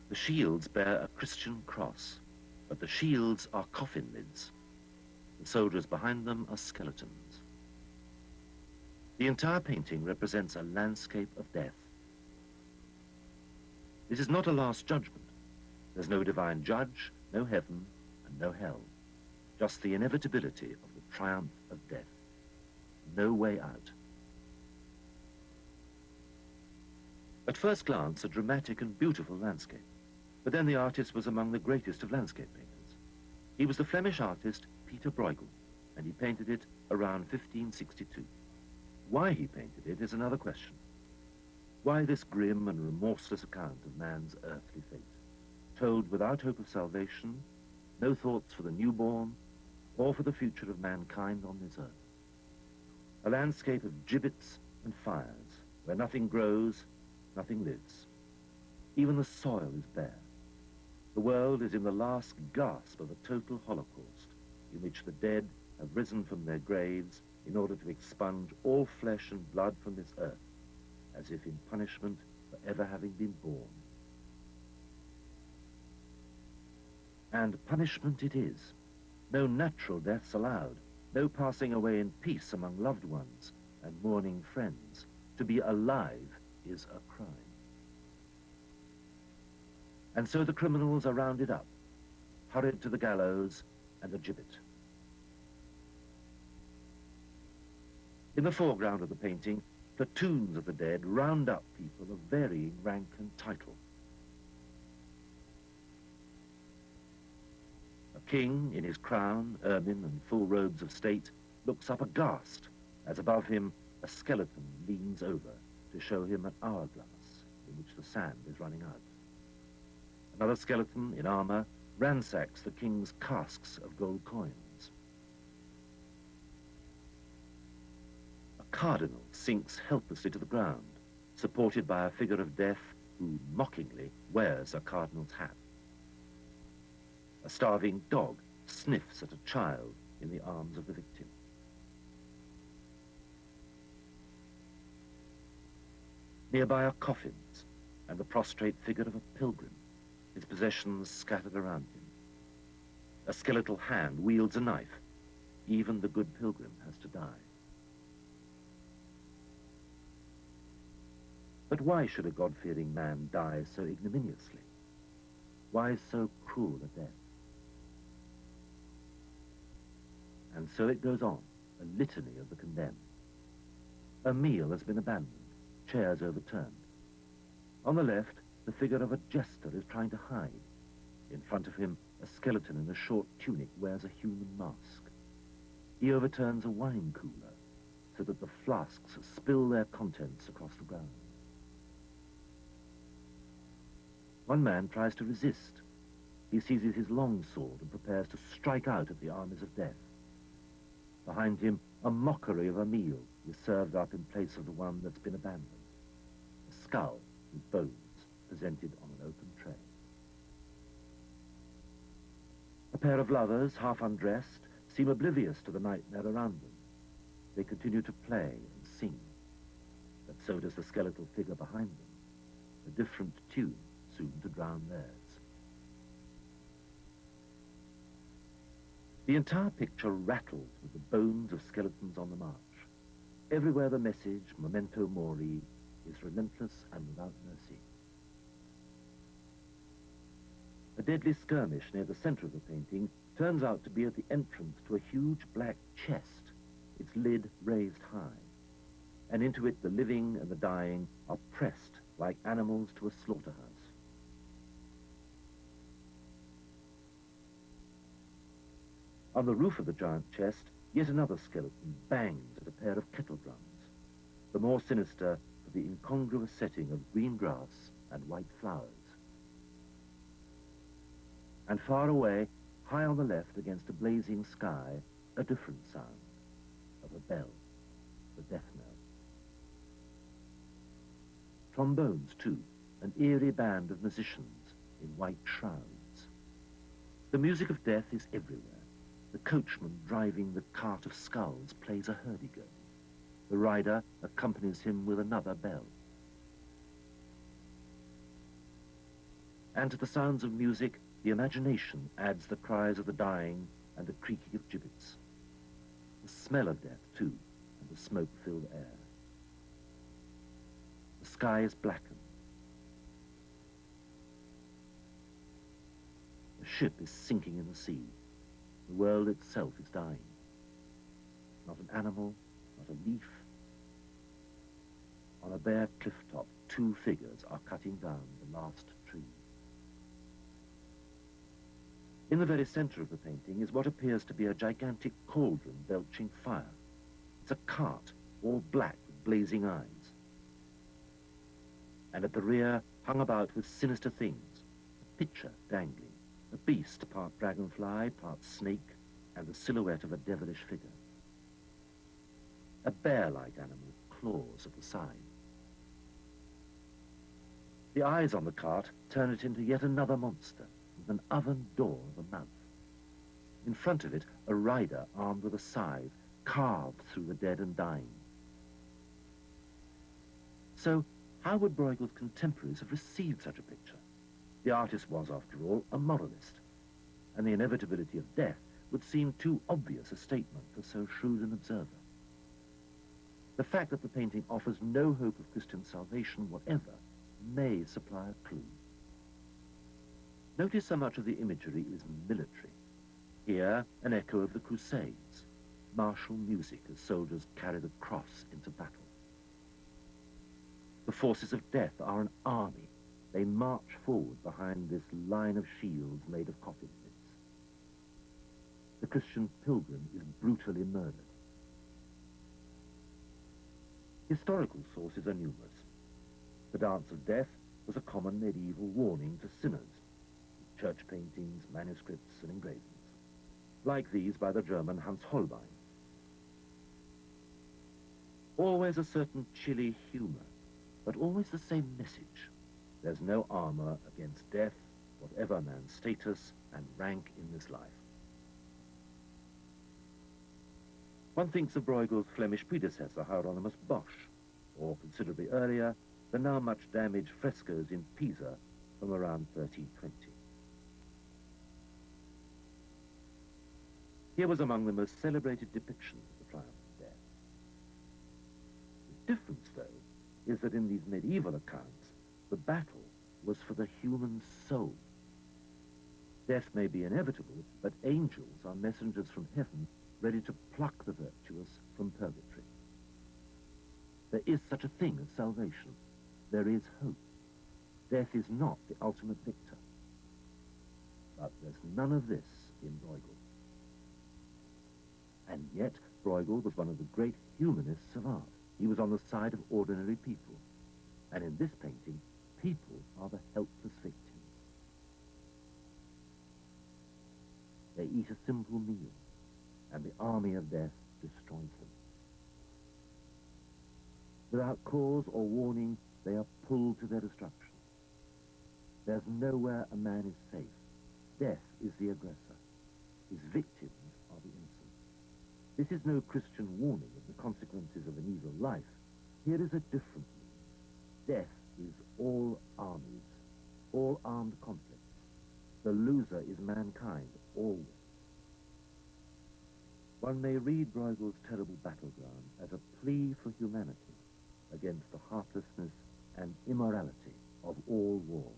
The shields bear a Christian cross, but the shields are coffin lids. The soldiers behind them are skeletons. The entire painting represents a landscape of death. This is not a last judgment. There's no divine judge, no heaven, and no hell. Just the inevitability of the triumph of death. No way out. At first glance, a dramatic and beautiful landscape. But then the artist was among the greatest of landscape painters. He was the Flemish artist Pieter Brueghel, and he painted it around 1562. Why he painted it is another question. Why this grim and remorseless account of man's earthly fate, told without hope of salvation, no thoughts for the newborn, or for the future of mankind on this earth? A landscape of gibbets and fires, where nothing grows, nothing lives. Even the soil is bare. The world is in the last gasp of a total holocaust, in which the dead have risen from their graves in order to expunge all flesh and blood from this earth, as if in punishment for ever having been born. And punishment it is. No natural deaths allowed, no passing away in peace among loved ones and mourning friends. To be alive is a crime. And so the criminals are rounded up, hurried to the gallows and the gibbet. In the foreground of the painting, platoons of the dead round up people of varying rank and title. A king in his crown, ermine, and full robes of state looks up aghast as above him a skeleton leans over to show him an hourglass in which the sand is running out. Another skeleton in armor ransacks the king's casks of gold coins. A cardinal sinks helplessly to the ground, supported by a figure of death who mockingly wears a cardinal's hat. A starving dog sniffs at a child in the arms of the victim. Nearby are coffins and the prostrate figure of a pilgrim, his possessions scattered around him. A skeletal hand wields a knife. Even the good pilgrim has to die. But why should a God-fearing man die so ignominiously? Why so cruel a death? And so it goes on, a litany of the condemned. A meal has been abandoned, chairs overturned. On the left, the figure of a jester is trying to hide. In front of him, a skeleton in a short tunic wears a human mask. He overturns a wine cooler so that the flasks spill their contents across the ground. One man tries to resist. He seizes his long sword and prepares to strike out at the armies of death. Behind him, a mockery of a meal is served up in place of the one that's been abandoned. A skull with bones presented on an open tray. A pair of lovers, half undressed, seem oblivious to the nightmare around them. They continue to play and sing, but so does the skeletal figure behind them, a different tune soon to drown theirs. The entire picture rattles with the bones of skeletons on the march. Everywhere the message, memento mori, is relentless and without mercy. A deadly skirmish near the center of the painting turns out to be at the entrance to a huge black chest, its lid raised high. And into it the living and the dying are pressed like animals to a slaughterhouse. On the roof of the giant chest, yet another skeleton bangs at a pair of kettle drums, the more sinister for the incongruous setting of green grass and white flowers. And far away, high on the left against a blazing sky, a different sound of a bell, the death knell. Trombones, too, an eerie band of musicians, in white shrouds. The music of death is everywhere. The coachman driving the cart of skulls plays a hurdy-gurdy. The rider accompanies him with another bell. And to the sounds of music, the imagination adds the cries of the dying and the creaking of gibbets. The smell of death, too, and the smoke-filled air. The sky is blackened. The ship is sinking in the sea. The world itself is dying. Not an animal, not a leaf. On a bare cliff top, two figures are cutting down the last tree. In the very center of the painting is what appears to be a gigantic cauldron belching fire. It's a cart, all black with blazing eyes. And at the rear, hung about with sinister things, a pitcher dangling, a beast part dragonfly, part snake, and the silhouette of a devilish figure. A bear-like animal with claws at the side. The eyes on the cart turn it into yet another monster, with an oven door of a mouth. In front of it, a rider armed with a scythe, carved through the dead and dying. So, how would Brueghel's contemporaries have received such a picture? The artist was, after all, a moralist, and the inevitability of death would seem too obvious a statement for so shrewd an observer. The fact that the painting offers no hope of Christian salvation whatever may supply a clue. Notice so much of the imagery is military. Here, an echo of the Crusades, martial music as soldiers carried a cross into battle. The forces of death are an army. They march forward behind this line of shields made of coffin pits. The Christian pilgrim is brutally murdered. Historical sources are numerous. The Dance of Death was a common medieval warning to sinners, with church paintings, manuscripts, and engravings, like these by the German Hans Holbein. Always a certain chilly humor, but always the same message. There's no armor against death, whatever man's status and rank in this life. One thinks of Brueghel's Flemish predecessor, Hieronymus Bosch, or considerably earlier, the now much damaged frescoes in Pisa from around 1320. Here was among the most celebrated depictions of the triumph of death. The difference, though, is that in these medieval accounts, the battle was for the human soul. Death may be inevitable, but angels are messengers from heaven ready to pluck the virtuous from purgatory. There is such a thing as salvation. There is hope. Death is not the ultimate victor. But there's none of this in Bruegel. And yet, Bruegel was one of the great humanists of art. He was on the side of ordinary people. And in this painting, people are the helpless victims. They eat a simple meal, and the army of death destroys them. Without cause or warning, they are pulled to their destruction. There's nowhere a man is safe. Death is the aggressor. His victims are the innocent. This is no Christian warning of the consequences of an evil life. Here is a different meaning. Death is all armies, all armed conflicts. The loser is mankind, always. One may read Bruegel's terrible battleground as a plea for humanity against the heartlessness and immorality of all war.